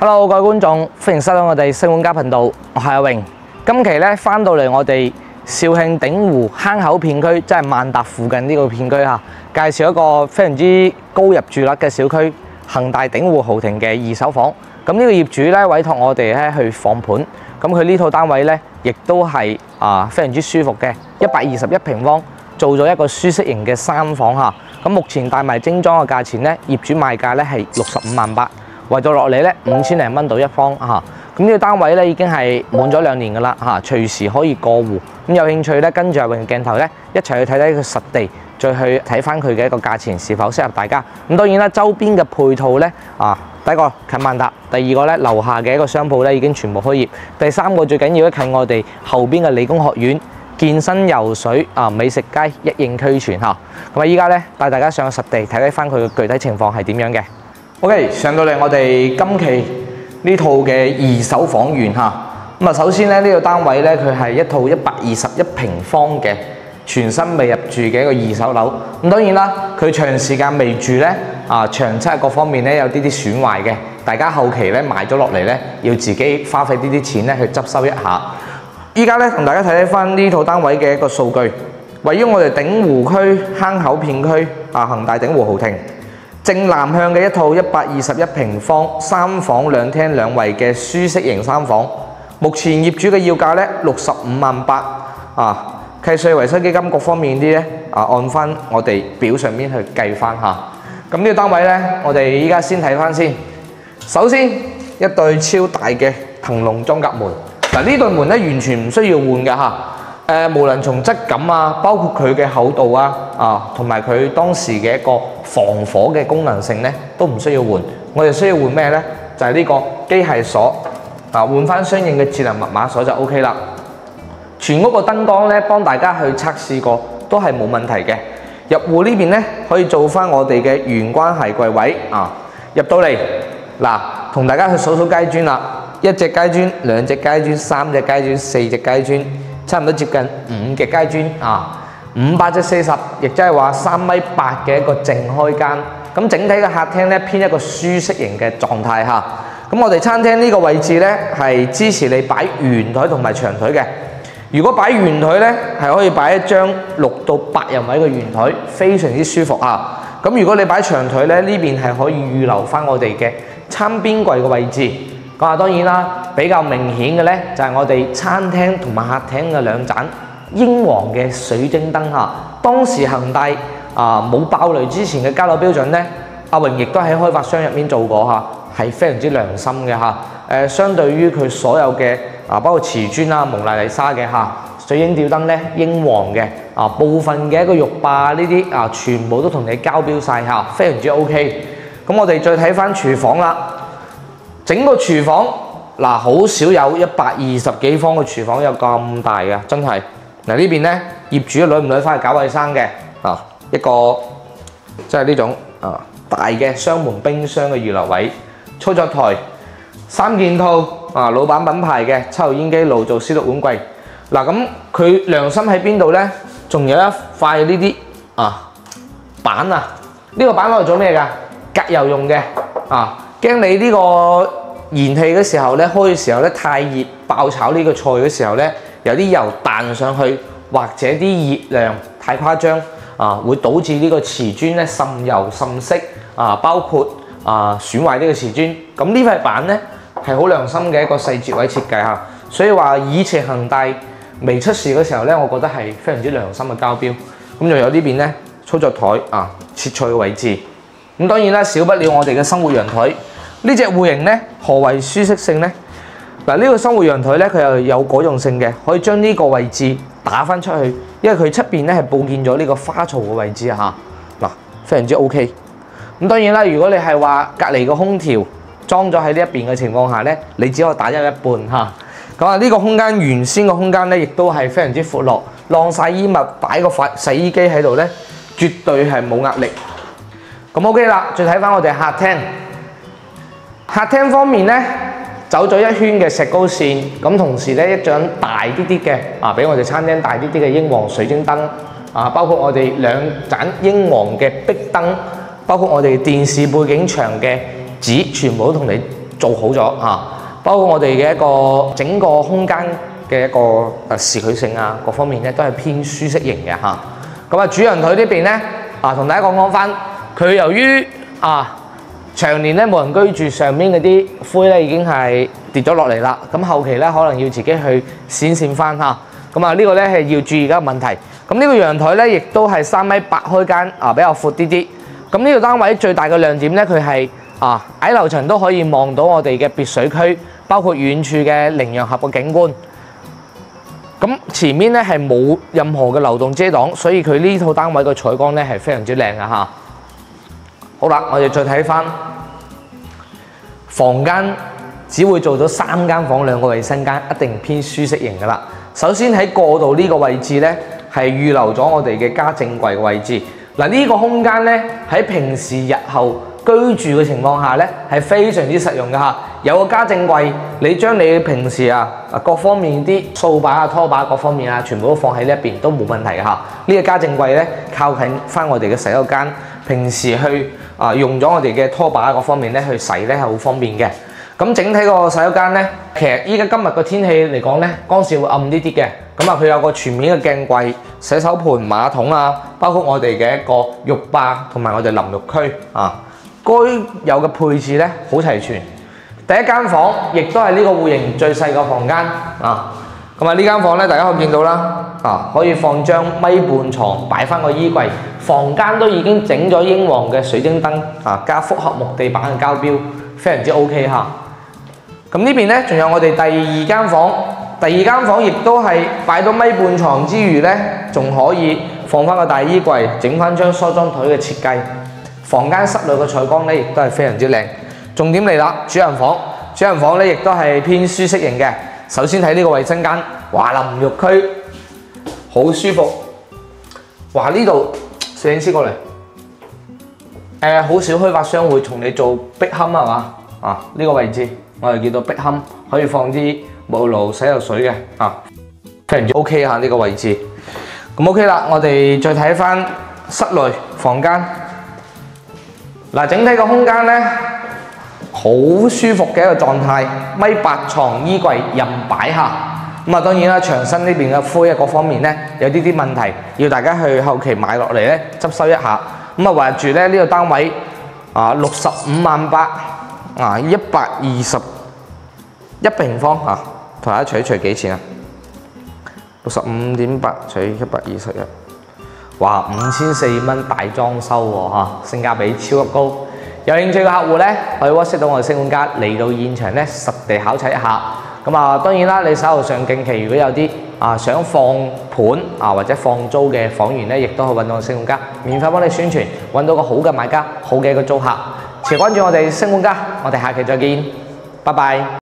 Hello， 各位觀眾，歡迎收睇我哋星管家頻道，我係阿榮。今期咧翻到嚟我哋肇慶鼎湖坑口片區，即係萬達附近呢個片區嚇，介紹一個非常之高入住率嘅小區——恒大鼎湖豪庭嘅二手房。咁呢個業主咧委託我哋咧去放盤，咁佢呢套單位咧亦都係非常之舒服嘅，121平方，做咗一個舒適型嘅3房嚇。咁目前帶埋精裝嘅價錢咧，業主賣價咧係65萬8。圍到落嚟咧5000零蚊到一方嚇，咁呢個單位咧已經係滿咗2年㗎啦嚇，隨時可以過戶。咁有興趣咧跟住阿榮鏡頭咧一齊去睇睇佢實地，再去睇翻佢嘅一個價錢是否適合大家。咁當然啦，周邊嘅配套咧第一個近萬達，第二個咧樓下嘅一個商鋪咧已經全部開業，第三個最緊要咧近我哋後邊嘅理工學院、健身游水美食街一應俱全嚇。咁啊依家咧帶大家上實地睇睇翻佢嘅具體情況係點樣嘅。OK， 上到嚟我哋今期呢套嘅二手房源嚇。咁首先咧呢個單位咧佢係一套121平方嘅全新未入住嘅一個二手樓。咁當然啦，佢長時間未住咧牆漆各方面咧有啲損壞嘅，大家後期咧買咗落嚟咧要自己花費啲錢咧去執修一下。依家咧同大家睇睇翻呢套單位嘅一個數據，位於我哋鼎湖區坑口片區恒大鼎湖豪庭。正南向嘅一套121平方3房2廳2衛嘅舒適型3房，目前業主嘅要價咧65萬8契稅維修基金各方面啲咧按翻我哋表上面去計翻嚇。咁呢個單位咧，我哋依家先睇翻先。首先一對超大嘅騰龍裝甲門，呢對門咧完全唔需要換嘅嚇。無論從質感包括佢嘅厚度同埋佢當時嘅一個防火嘅功能性咧，都唔需要換。我哋需要換咩咧？就係呢個機械鎖換翻相應嘅智能密碼鎖就 OK 啦。全屋個燈光咧，幫大家去測試過，都係冇問題嘅。入戶呢邊咧，可以做翻我哋嘅玄關鞋櫃位入到嚟同大家去數街磚啦。1隻街磚、2隻街磚、3隻街磚、4隻街磚。差唔多接近5隻街磚540，亦即係話3.8米嘅一個正開間。咁整體嘅客廳咧偏一個舒適型嘅狀態嚇。咁我哋餐廳呢個位置咧係支持你擺圓台同埋長台嘅。如果擺圓台咧係可以擺一張6到8人位嘅圓台，非常之舒服啊。咁如果你擺長台咧，呢邊係可以預留翻我哋嘅餐邊櫃嘅位置。當然啦，比較明顯嘅咧就係我哋餐廳同埋客廳嘅2盞英皇嘅水晶燈嚇。當時恒大冇爆雷之前嘅交樓標準咧，阿榮亦都喺開發商入面做過嚇，係非常之良心嘅嚇。相對於佢所有嘅包括瓷磚蒙娜麗莎嘅水晶吊燈咧，英皇嘅部分嘅一個浴霸呢啲全部都同你交標晒嚇，非常之 OK。咁我哋再睇翻廚房啦。整個廚房好少有120幾方嘅廚房有咁大嘅，真係呢邊咧業主女唔女翻去搞衞生嘅一個即係呢種大嘅雙門冰箱嘅預留位，操作台3件套老闆品牌嘅抽油煙機、爐灶、消毒碗櫃。咁佢良心喺邊度咧？仲有一塊呢啲板呢個板攞嚟做咩㗎？隔油用嘅驚你呢個燃氣嘅時候咧，開嘅時候咧太熱爆炒呢個菜嘅時候咧，有啲油彈上去，或者啲熱量太誇張會導致呢個瓷磚咧滲油滲色包括損壞呢個瓷磚。咁呢塊板咧係好良心嘅一個細節位設計嚇，所以話以前恒大未出事嘅時候咧，我覺得係非常之良心嘅交標。咁仲有呢邊咧操作台切菜嘅位置。咁當然啦，少不了我哋嘅生活陽台。呢隻戶型咧，何謂舒適性咧？呢個生活陽台咧，佢又有果用性嘅，可以將呢個位置打翻出去，因為佢側邊咧係佈建咗呢個花槽嘅位置嚇。非常之 OK。咁當然啦，如果你係話隔離個空調裝咗喺呢一邊嘅情況下咧，你只可以打咗一半嚇。咁呢個空間原先嘅空間咧，亦都係非常之闊落，晾晒衣物擺個洗衣機喺度咧，絕對係冇壓力。咁 OK 啦，再睇翻我哋客廳。客廳方面咧，走咗一圈嘅石膏線，咁同時咧一盞大啲啲嘅比我哋餐廳大啲啲嘅英皇水晶燈包括我哋2盞英皇嘅壁燈，包括我哋電視背景牆嘅紙，全部都同你做好咗啊，包括我哋嘅一個整個空間嘅一個視距性啊，各方面咧都係偏舒適型嘅嚇。咁啊，主人台呢邊咧同大家講翻，佢由於長年咧冇人居住，上面嗰啲灰咧已經係跌咗落嚟啦。咁後期咧可能要自己去閃翻嚇。咁啊，呢個咧係要注意嘅問題。咁呢個陽台咧亦都係3.8米開間比較闊啲啲。咁呢個單位最大嘅亮點咧，佢係矮樓層都可以望到我哋嘅別水區，包括遠處嘅羚羊峽嘅景觀。咁前面咧係冇任何嘅流動遮擋，所以佢呢套單位嘅採光咧係非常之靚嘅嚇。好啦，我哋再睇翻房間，只會做到3間房2個衞生間，一定偏舒適型噶啦。首先喺過道呢個位置咧，係預留咗我哋嘅家政櫃嘅位置。嗱，呢個空間咧喺平時日後居住嘅情況下咧，係非常之實用嘅嚇。有個家政櫃，你將你平時各方面啲掃把拖把各方面全部都放喺呢一邊都冇問題嘅嚇。呢個家政櫃咧靠近翻我哋嘅洗手間，平時去用咗我哋嘅拖把各方面咧去洗咧係好方便嘅。咁整體個洗手間咧，其實依家今日個天氣嚟講咧，光線會暗啲啲嘅。咁佢有個全面嘅鏡櫃、洗手盤、馬桶包括我哋嘅一個浴霸同埋我哋淋浴區該有嘅配置咧好齊全。第一間房亦都係呢個戶型最細個房間咁呢間房咧，大家可以見到啦可以放張米半床，擺翻個衣櫃。房間都已經整咗英皇嘅水晶燈加複合木地板嘅膠標，非常之 OK 嚇。咁呢邊咧仲有我哋第二間房，第二間房亦都係擺到米半床之餘咧，仲可以放翻個大衣櫃，整翻張梳妝台嘅設計。房間室內嘅採光咧，亦都係非常之靚。重點嚟啦，主人房，主人房咧亦都係偏舒適型嘅。首先睇呢個衞生間，哇，淋浴區好舒服。哇，呢度攝影師過嚟，好少開發商會同你做壁龕係嘛？呢個位置我哋叫做壁龕，可以放啲沐浴露、洗頭水嘅非常之 OK 呢個位置。咁 OK 啦，我哋再睇翻室內房間。整體個空間咧好舒服嘅一個狀態，1.8米床衣櫃任擺下。當然啦，牆身呢邊嘅灰各方面咧有啲問題，要大家去後期買落嚟咧執收一下。話住咧呢個單位65.8萬，121平方同大家除一除幾錢65.8除121，哇，5400蚊大裝修喎性價比超級高。有興趣嘅客戶咧，可以 WhatsApp 到我哋星管家嚟到現場咧實地考察一下。當然啦，你手頭上近期如果有啲想放盤或者放租嘅房源咧，亦都可以揾到我哋星管家，免費幫你宣傳，揾到個好嘅買家，好嘅一個租客。持關注我哋星管家，我哋下期再見，拜拜。